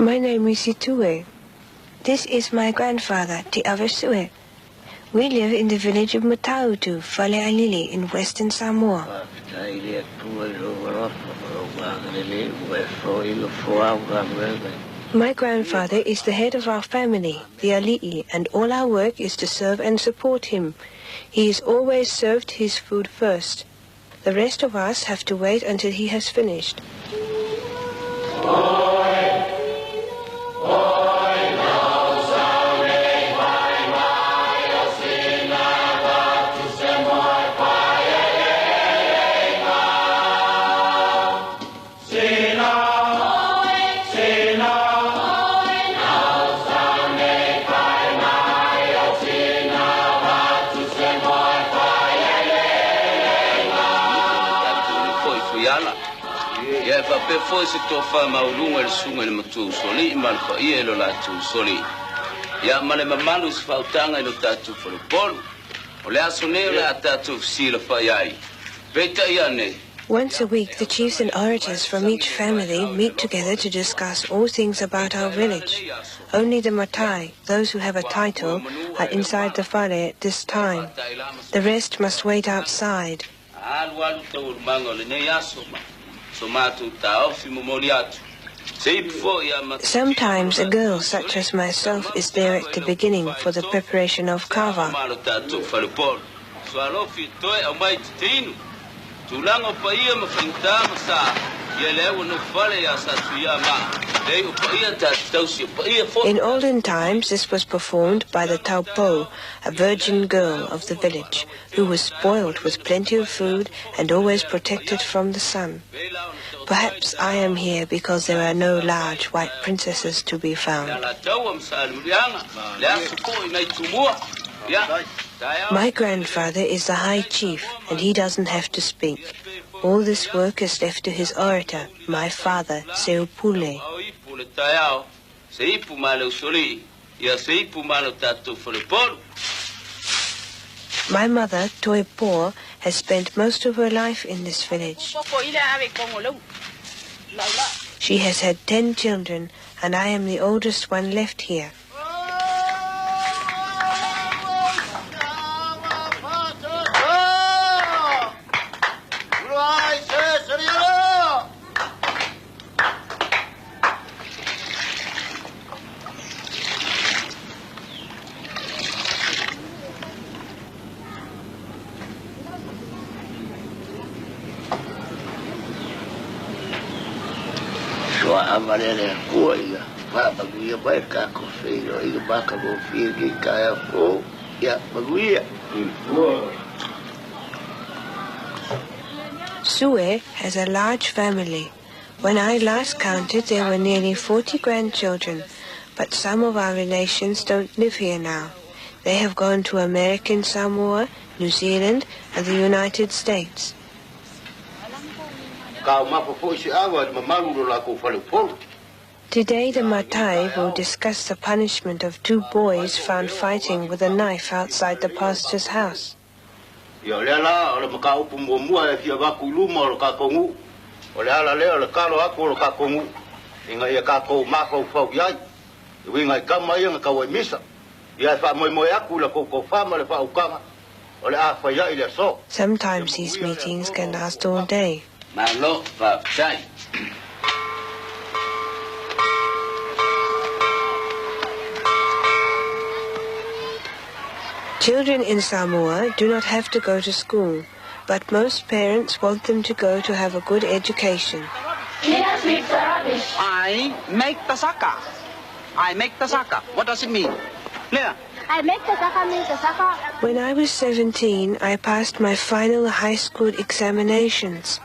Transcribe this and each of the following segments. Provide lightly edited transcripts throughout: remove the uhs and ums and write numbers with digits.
My name is Itue. This is my grandfather, Te Avesue. We live in the village of Matāutu, Falealili, in western Samoa. My grandfather is the head of our family, the Ali'i, and all our work is to serve and support him. He has always served his food first. The rest of us have to wait until he has finished. Once a week, the chiefs and orators from each family meet together to discuss all things about our village. Only the Matai, those who have a title, are inside the whare at this time. The rest must wait outside. Sometimes a girl such as myself is there at the beginning for the preparation of kava. In olden times, this was performed by the taupo, a virgin girl of the village, who was spoiled with plenty of food and always protected from the sun. Perhaps I am here because there are no large white princesses to be found. My grandfather is the high chief, and he doesn't have to speak. All this work is left to his orator, my father, Seupule. My mother, Toipo, has spent most of her life in this village. She has had 10 children, and I am the oldest one left here. Sue has a large family. When I last counted, there were nearly 40 grandchildren, but some of our relations don't live here now. They have gone to American Samoa, New Zealand, and the United States. Today the Matai will discuss the punishment of 2 boys found fighting with a knife outside the pastor's house. Sometimes these meetings can last all day. Children in Samoa do not have to go to school, but most parents want them to go to have a good education. I make the saka. I make the saka. What does it mean? Clear? I make the saka means the saka. When I was 17, I passed my final high school examinations.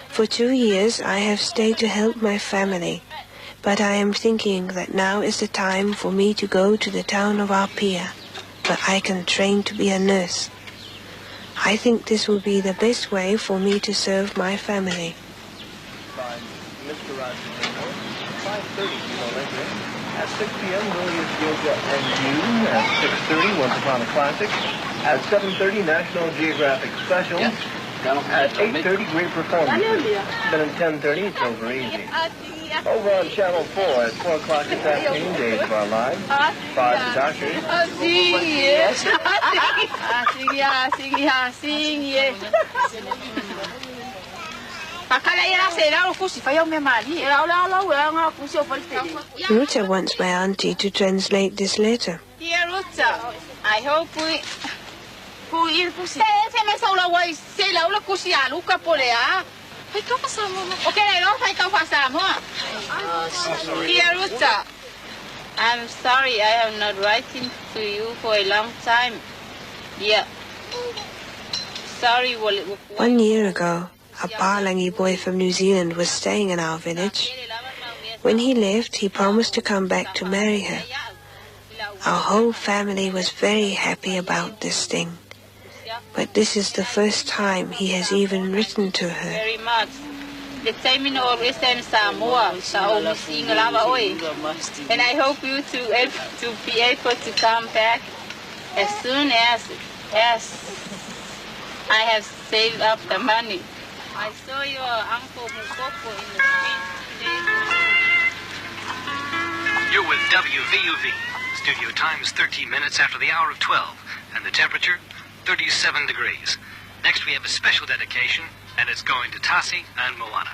For 2 years, I have stayed to help my family, but I am thinking that now is the time for me to go to the town of Apia, where I can train to be a nurse. I think this will be the best way for me to serve my family. At 6 p.m., Williams Yoga and You. At 6:30, Once Upon a Classic. At 7:30, National Geographic Special. At 8:30, Great Performance. Then at 10:30, it's over easy. Over on Channel 4 at 4 o'clock this afternoon, days of our lives. Five doctors. Ruta wants my auntie to translate this letter. Dear Ruta, I hope we... Dear Ruta, I'm sorry I have not written to you for a long time. Yeah. Sorry. 1 year ago, a Palangi boy from New Zealand was staying in our village. When he left, he promised to come back to marry her. Our whole family was very happy about this thing. But this is the first time he has even written to her. Very much. The Teine always in Samoa, and I hope you to be able to come back as soon as I have saved up the money. I saw your uncle Mukoko in the street today. You're with WVUV. Studio time is 13 minutes after the hour of 12, and the temperature, 37 degrees. Next we have a special dedication, and it's going to Tassi and Moana.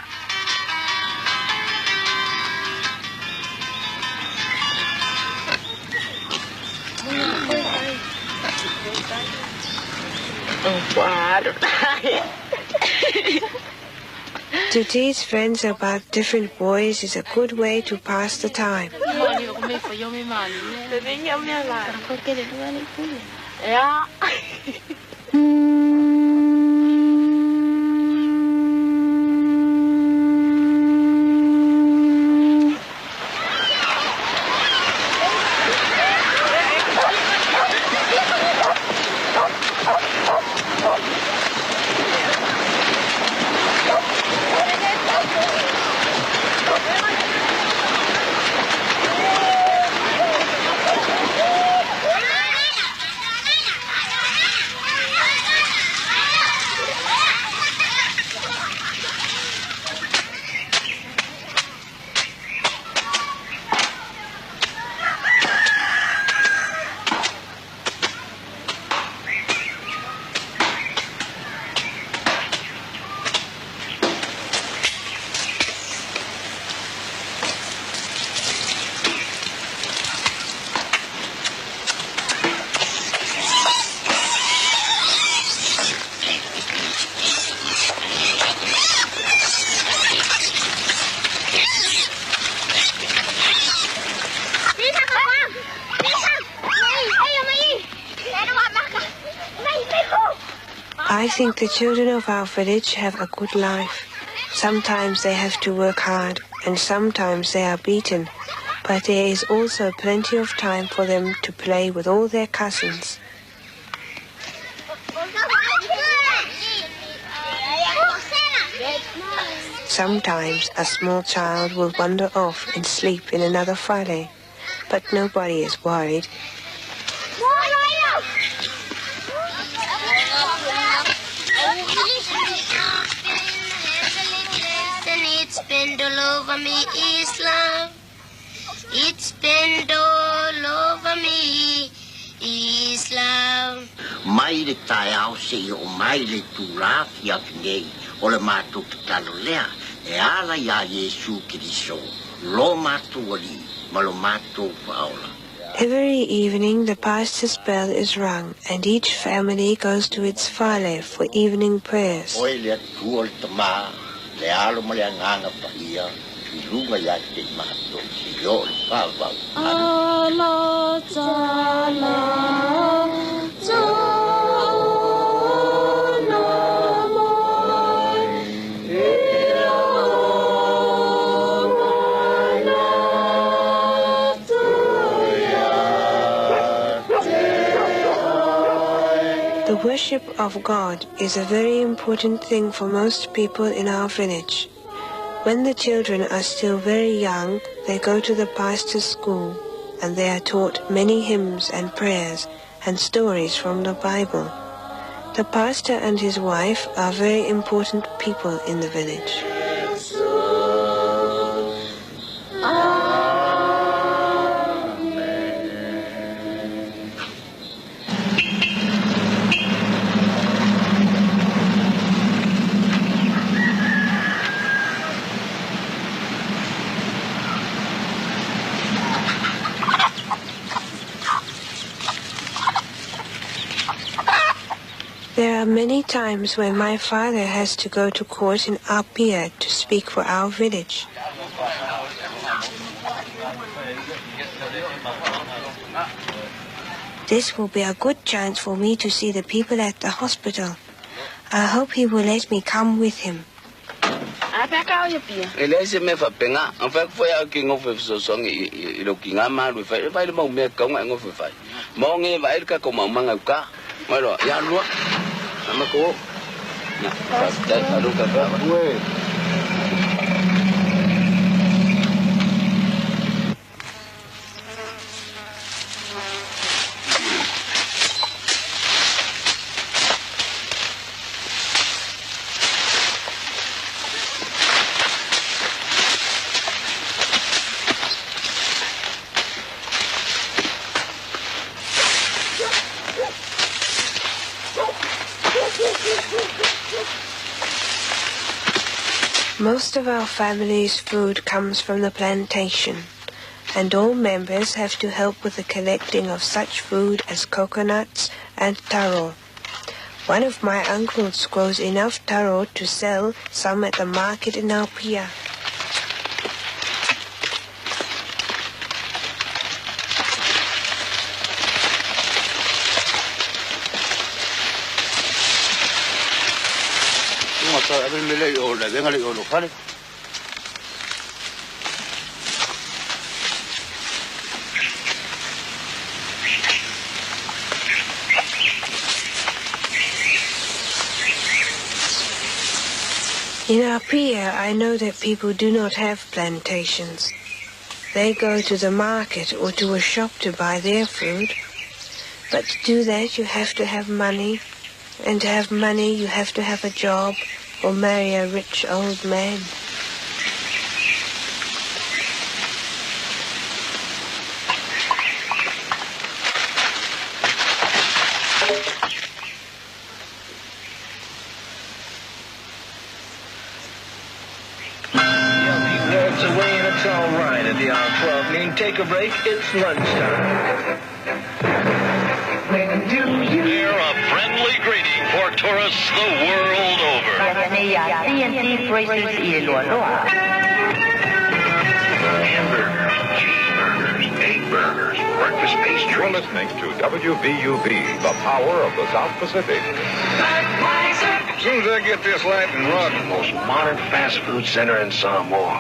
To teach friends about different boys is a good way to pass the time. I think the children of our village have a good life. Sometimes they have to work hard, and sometimes they are beaten, but there is also plenty of time for them to play with all their cousins. Sometimes a small child will wander off and sleep in another fale, but nobody is worried. It's been all over me, Islam. It's been all over me, Islam. Mai le tai au se o mai le turafi atu nei o le mātou te talo lea e ala ia Yesu Kiriso lo mātou ali ma lo mātou paola. Every evening the pastor's bell is rung and each family goes to its fale for evening prayers. Oe le atu o le tama le alo ma le anganga pahia i lunga ia te mātou si lo le pāwau. Allah Ta'ala The worship of God is a very important thing for most people in our village. When the children are still very young, they go to the pastor's school and they are taught many hymns and prayers and stories from the Bible. The pastor and his wife are very important people in the village. There are many times when my father has to go to court in Apia to speak for our village. This will be a good chance for me to see the people at the hospital. I hope he will let me come with him. Most of our family's food comes from the plantation, and all members have to help with the collecting of such food as coconuts and taro. One of my uncles grows enough taro to sell some at the market in Apia. In Apia, I know that people do not have plantations. They go to the market or to a shop to buy their food. But to do that, you have to have money. And to have money, you have to have a job or marry a rich old man. It's away and it's all right at the hour 12 meeting. Take a break. It's lunchtime. They're a friendly greeting for tourists the world over. Hamburgers, cheeseburgers, egg burgers, breakfast pastry. You're listening to WVUB, the power of the South Pacific. As soon as I get this light and rod, the most modern fast food center in Samoa.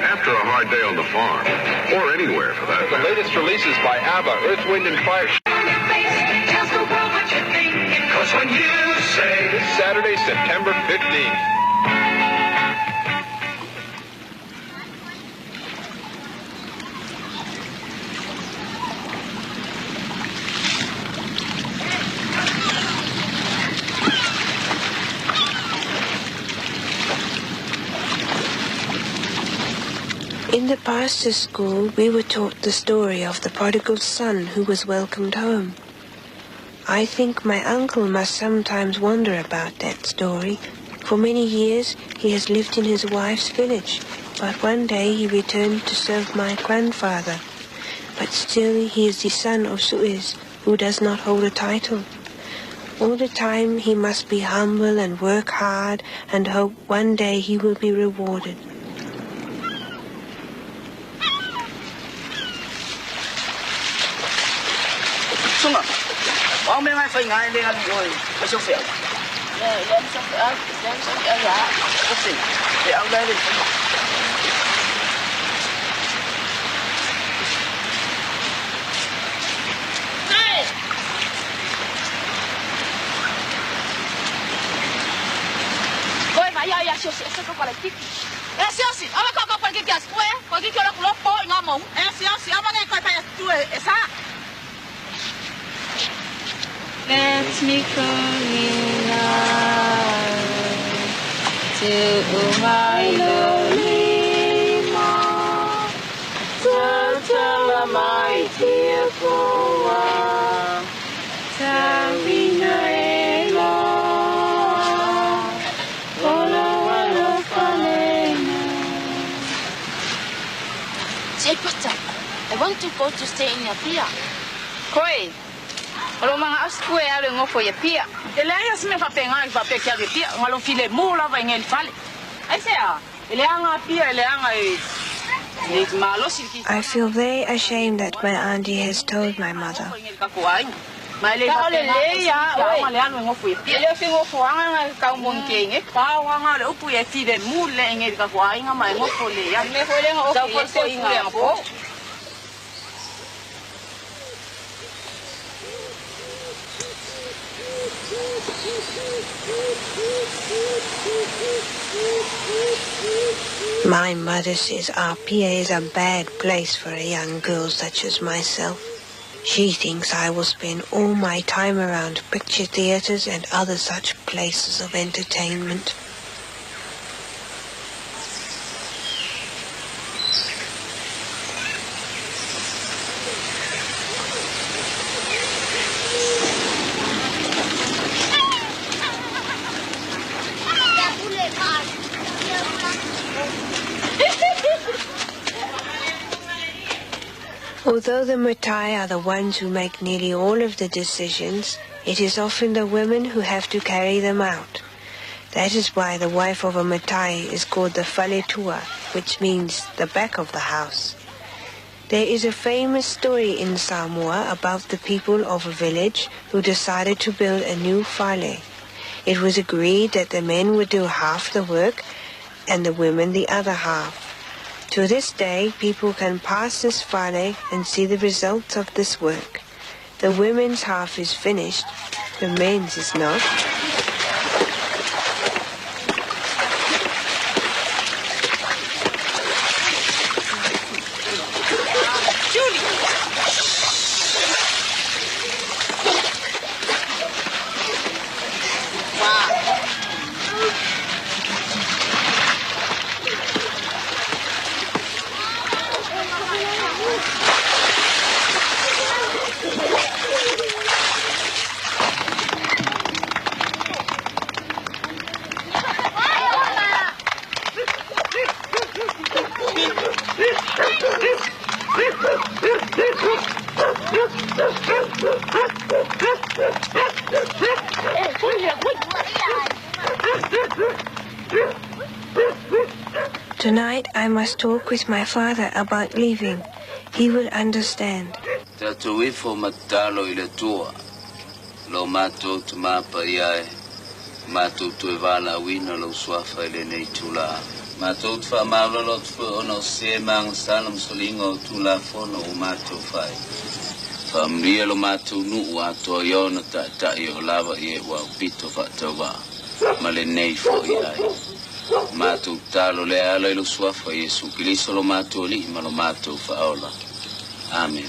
After a hard day on the farm, or anywhere for that. The latest releases by ABBA, Earth, Wind, and Fire. Because when you say this Saturday, September 15th. In the pastor's school, we were taught the story of the prodigal son who was welcomed home. I think my uncle must sometimes wonder about that story. For many years, he has lived in his wife's village, but one day he returned to serve my grandfather. But still, he is the son of Suez, who does not hold a title. All the time, he must be humble and work hard and hope one day he will be rewarded. Let me come in to my lonely mom. Tell my dear Goa, Tarina Ela, Wala Falena. Say, Pastor, I want to go to stay in Apia. Koi. Alo mga askue ale ngofo ye pia. Ele ya sme fa penga fa pe kia ge pia ngalo file mula va ngel fale. Ai sea, ele anga pia ele anga I feel very ashamed that my auntie has told my mother. My mother says Apia is a bad place for a young girl such as myself. She thinks I will spend all my time around picture theatres and other such places of entertainment. Although the Matai are the ones who make nearly all of the decisions, it is often the women who have to carry them out. That is why the wife of a Matai is called the Faletua, which means the back of the house. There is a famous story in Samoa about the people of a village who decided to build a new fale. It was agreed that the men would do half the work and the women the other half. To this day, people can pass this fale and see the results of this work. The women's half is finished, the men's is not. Tonight I must talk with my father about leaving. He will understand. Tato ifo matalo ile tua. Lo Matāutu mapa iae. Matāutu e wala wina lo swafa ile nei tula. Matāutu fa maulolot fu ono se mang salam solingo tula fono o Matāutu fai. Fa mria lo Matāutu nu ato yona ta yo lava ie wa pito fa tova. Male nei fo iae. Matāutu talo le ala ilo swafa Yesu Kristo lo Matāutu li ma lo Matāutu faola. Amen.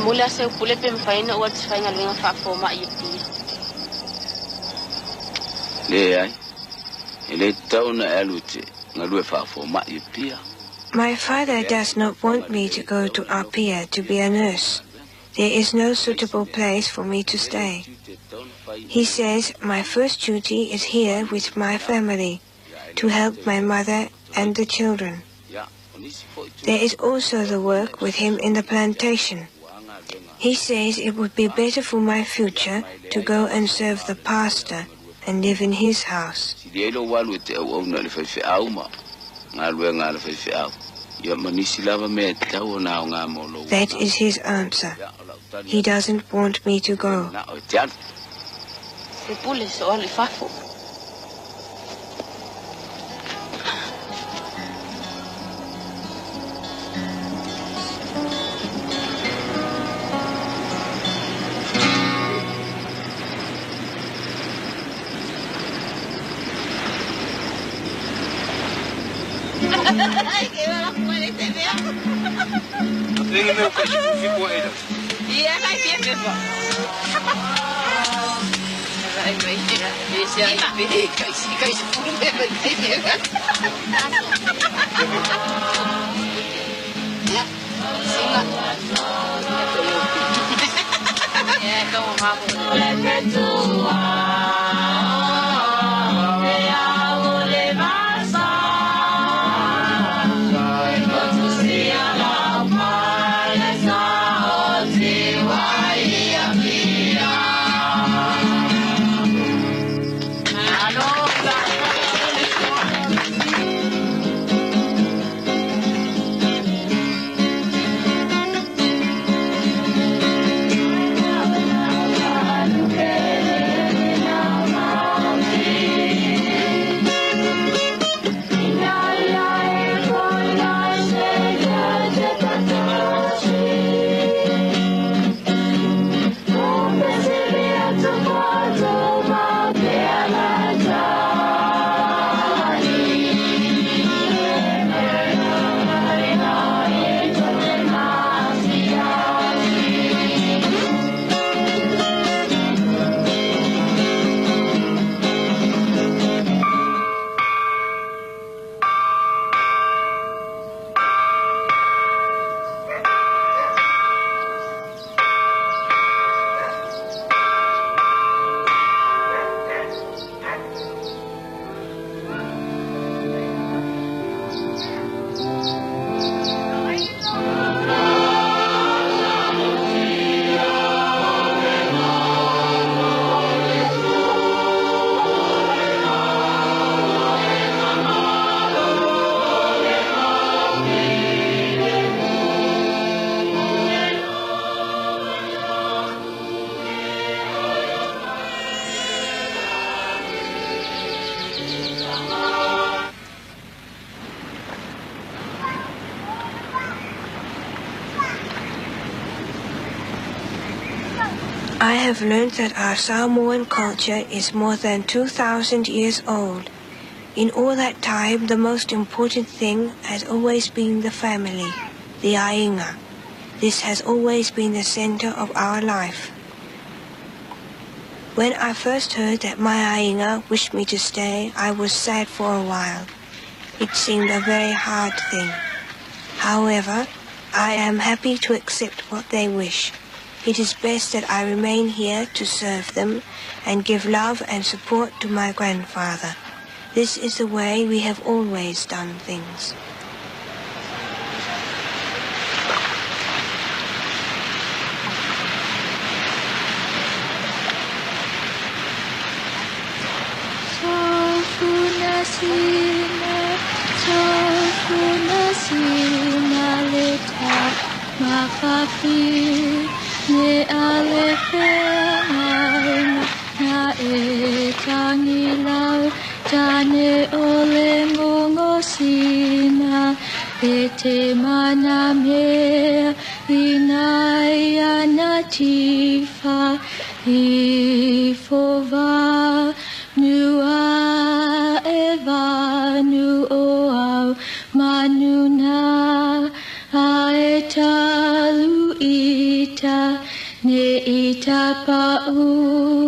Mula sa pula pempay na what's fine nga fa po maiti. Le ai. Ele tau na alute ngalue fa fo maiti. My father does not want me to go to Apia to be a nurse. There is no suitable place for me to stay. He says my first duty is here with my family, to help my mother and the children. There is also the work with him in the plantation. He says it would be better for my future to go and serve the pastor and live in his house. That is his answer. He doesn't want me to go. Tengo meu cachorro ficou aí. E ela é bem pessoal. Vai, deixa aí, cai fundo mesmo. É como o rabo. I have learned that our Samoan culture is more than 2,000 years old. In all that time, the most important thing has always been the family, the ainga. This has always been the center of our life. When I first heard that my ainga wished me to stay, I was sad for a while. It seemed a very hard thing. However, I am happy to accept what they wish. It is best that I remain here to serve them and give love and support to my grandfather. This is the way we have always done things. Ne alepe na e tangilau tane ole mongosina e te mana me inaya natifa I fova nua eva nu o manuna aetalu ita ne ita pa'u